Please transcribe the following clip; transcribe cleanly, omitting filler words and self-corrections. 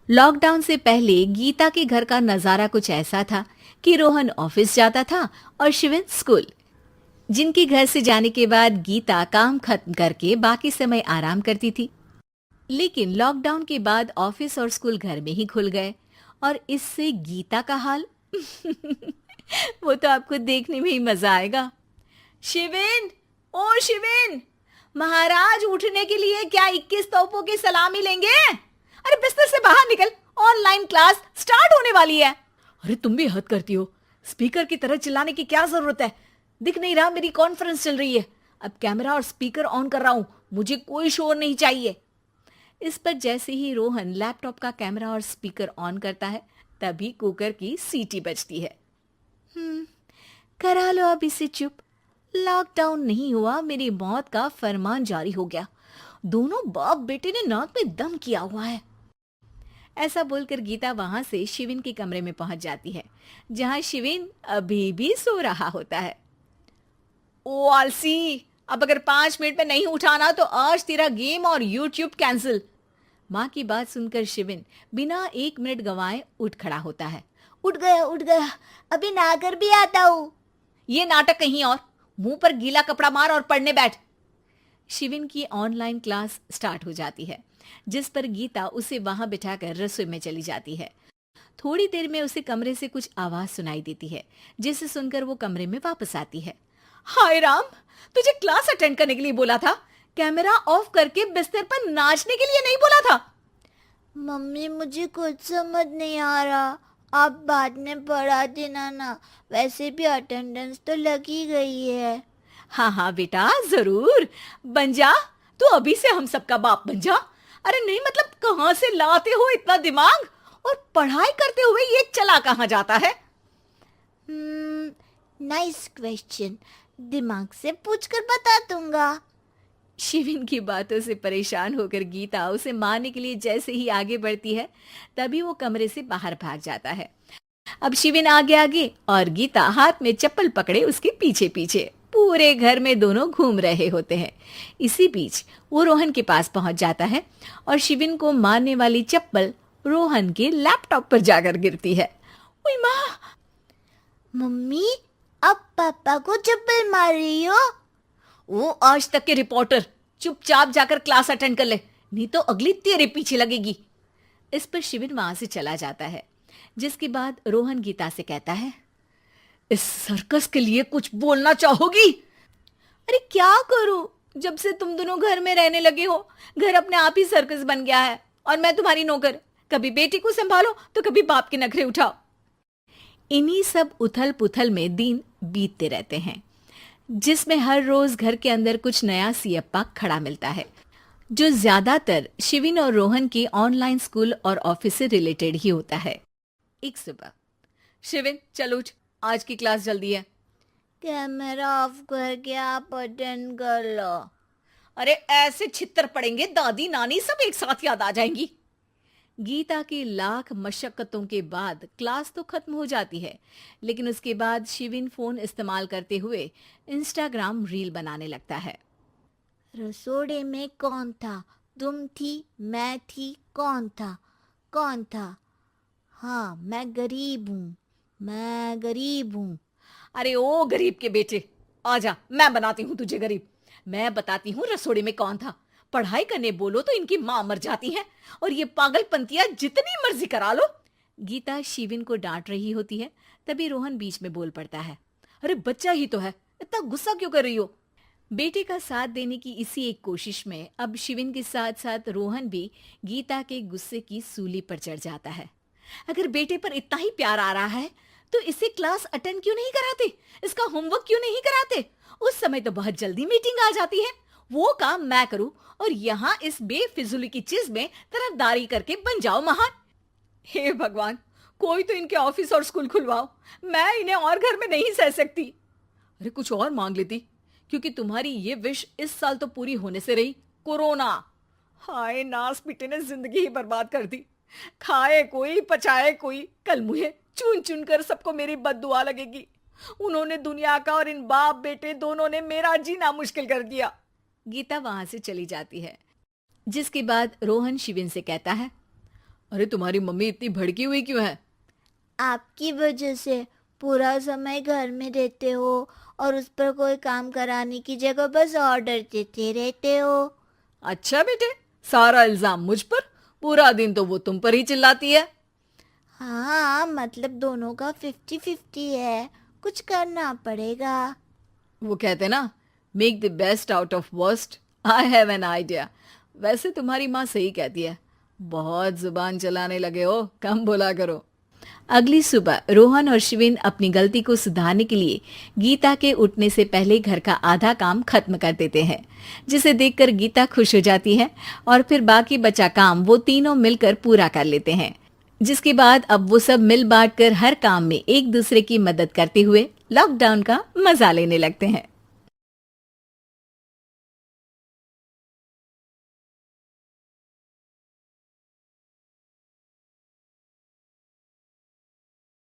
Lockdown से पहले गीता के घर का नजारा कुछ ऐसा था कि रोहन ऑफिस जाता था और शिविन स्कूल। जिनके घर से जाने के बाद गीता काम खत्म करके बाकी समय आराम करती थी। लेकिन लॉकडाउन के बाद ऑफिस और स्कूल घर में ही खुल गए और इससे गीता का हाल वो तो आपको देखने में ही मजा आएगा। शिविन, ओ शिविन, महाराज उठने के लिए क्या 21 तोपों की सलामी लेंगे? अरे बिस्तर से बाहर निकल, ऑनलाइन क्लास स्टार्ट होने वाली है। अरे तुम भी हद करती हो, स्पीकर की तरह चिल्लाने की क्या जरूरत है? दिख नहीं रहा मेरी कॉन्फ्रेंस चल रही है। अब कैमरा और स्पीकर ऑन कर रहा हूं, मुझे कोई शोर नहीं चाहिए। इस पर जैसे ही रोहन लैपटॉप का कैमरा और स्पीकर ऑन करता है तभी कुकर की सीटी बजती है। करा लो अब इसे चुप। लॉकडाउन नहीं हुआ, मेरी मौत का फरमान जारी हो गया। दोनों बाप बेटे ने नाक में दम किया हुआ है। ऐसा बोलकर गीता वहां से शिविन के कमरे में पहुंच जाती है, जहां शिविन अभी भी सो रहा होता है। ओ आलसी, अब अगर 5 मिनट में नहीं उठाना तो आज तेरा गेम और यूट्यूब कैंसिल। माँ की बात सुनकर शिविन बिना 1 मिनट गंवाए उठ खड़ा होता है। उठ गया, अभी नहाकर भी आता हूँ। ये नाटक कहीं और, मुंह पर गीला कपड़ा मार और पढ़ने बैठ। शिविन की ऑनलाइन क्लास स्टार्ट हो जाती है, जिस पर गीता उसे वहां बिठाकर रसोई में चली जाती है। थोड़ी देर में उसे कमरे से कुछ आवाज सुनाई देती है, जिसे सुनकर वो कमरे में वापस आती है। हाय राम, तुझे क्लास अटेंड करने के लिए बोला था, कैमरा ऑफ करके बिस्तर पर नाचने के लिए नहीं बोला था। मम्मी मुझे कुछ समझ नहीं आ रहा, आप बाद में पढ़ा देना ना। वैसे भी अटेंडेंस तो लगी गई है। हाँ हाँ बेटा, जरूर बन जा। तू अभी से हम सबका बाप बन जा। अरे नहीं मतलब कहाँ से लाते हो इतना दिमाग, और पढ़ाई करते हुए ये चला कहाँ जाता है? नाइस क्वेश्चन, दिमाग से पूछकर बता दूंगा। शिविन की बातों से परेशान होकर गीता उसे मारने के लिए जैसे ही आगे बढ़ती है तभी वो कमरे से बाहर भाग जाता है। अब शिविन आगे आगे और गीता हाथ में चप्पल पकड़े उसके पीछे पीछे पूरे घर में दोनों घूम रहे होते हैं। इसी बीच वो रोहन के पास पहुंच जाता है और शिविन को मारने वाली चप्पल रोहन के लैपटॉप पर जाकर गिरती है। ओए माँ! मम्मी, अब पापा को चप्पल मार रही हो? वो आज तक के रिपोर्टर, चुपचाप जाकर क्लास अटेंड कर ले, नहीं तो अगली तेरे पीछे लगेगी। इस पर शिविन वहां से चला जाता है, जिसके बाद रोहन गीता से कहता है, इस सर्कस के लिए कुछ बोलना चाहोगी? अरे क्या करूं, जब से तुम दोनों घर में रहने लगे हो घर अपने आप ही सर्कस बन गया है और मैं तुम्हारी नौकर। कभी बेटी को संभालो तो कभी बाप के नखरे उठाओ। इन्हीं सब उथल पुथल में दिन बीतते रहते हैं, जिसमें हर रोज घर के अंदर कुछ नया सियप्पा खड़ा मिलता है, जो ज्यादातर शिविन और रोहन के ऑनलाइन स्कूल और ऑफिस से रिलेटेड ही होता है। एक सुबह, शिविन चल उठ, आज की क्लास जल्दी है। कैमरा ऑफ करके आप अटेंड कर लो। अरे ऐसे छित्तर पड़ेंगे, दादी नानी सब एक साथ याद आ जाएंगी। गीता की लाख मशक्कतों के बाद क्लास तो खत्म हो जाती है, लेकिन उसके बाद शिविन फोन इस्तेमाल करते हुए इंस्टाग्राम रील बनाने लगता है। रसोड़े में कौन था? तुम थी, मैं थी, कौन था? कौन था? हाँ, मैं गरीब हूँ, मैं गरीब हूँ। अरे ओ गरीब के बेटे, आजा, मैं बनाती हूँ तुझे गरीब। मैं बताती हूँ रसोड़े में कौन था। पढ़ाई करने बोलो तो इनकी माँ मर जाती है, और ये पागलपंतियां जितनी मर्जी करा लो। गीता शिविन को डांट रही होती है, तभी रोहन बीच में बोल पड़ता है। अरे बच्चा ही तो है, इतना गुस्सा क्यों कर रही हो? बेटे का साथ देने की इसी एक कोशिश में अब शिविन के साथ साथ रोहन भी गीता के गुस्से की सूली पर चढ़ जाता है। अगर बेटे पर इतना ही प्यार आ रहा है तो इसे क्लास अटेंड क्यों नहीं कराते, इसका होमवर्क क्यों नहीं कराते? उस समय तो बहुत जल्दी मीटिंग आ जाती है, वो काम मैं करूं और यहाँ इस बेफिजुली की चीज में तरफदारी करके बन जाओ महान। हे भगवान, कोई तो इनके ऑफिस और स्कूल खुलवाओ, मैं इन्हें और घर में नहीं सह सकती। अरे कुछ और मांग लेती, क्योंकि तुम्हारी ये विश इस साल तो पूरी होने से रही, कोरोना। हाय नास पिटे ने जिंदगी ही बर्बाद कर दी। खाए कोई पचाए कोई, कल मुझे चुन चुन कर सबको मेरी बद्दुआ लगेगी। उन्होंने दुनिया का और इन बाप बेटे दोनों ने मेरा जीना मुश्किल कर दिया। गीता वहां से चली जाती है, जिसके बाद रोहन शिविन से कहता है, अरे तुम्हारी मम्मी इतनी भड़की हुई क्यों है? आपकी वजह से पूरा समय घर में रहते हो और उस पर कोई काम कराने की जगह बस ऑर्डर देते रहते हो। अच्छा बेटे, सारा इल्जाम मुझ पर, पूरा दिन तो वो तुम पर ही चिल्लाती है। हाँ, मतलब दोनों का 50-50 है, कुछ करना पड़ेगा। वो कहते ना, make the best out of worst. I have an idea. वैसे तुम्हारी माँ सही कहती है, बहुत जुबान चलाने लगे हो, कम बोला करो। अगली सुबह रोहन और शिविन अपनी गलती को सुधारने के लिए गीता के उठने से पहले घर का आधा काम खत्म कर देते हैं, जिसे देखकर गीता खुश हो जाती है और फिर बाकी बचा काम वो तीनों मिलकर पूरा कर लेते हैं। जिसके बाद अब वो सब मिल बांट कर हर काम में एक दूसरे की मदद करते हुए लॉकडाउन का मजा लेने लगते हैं।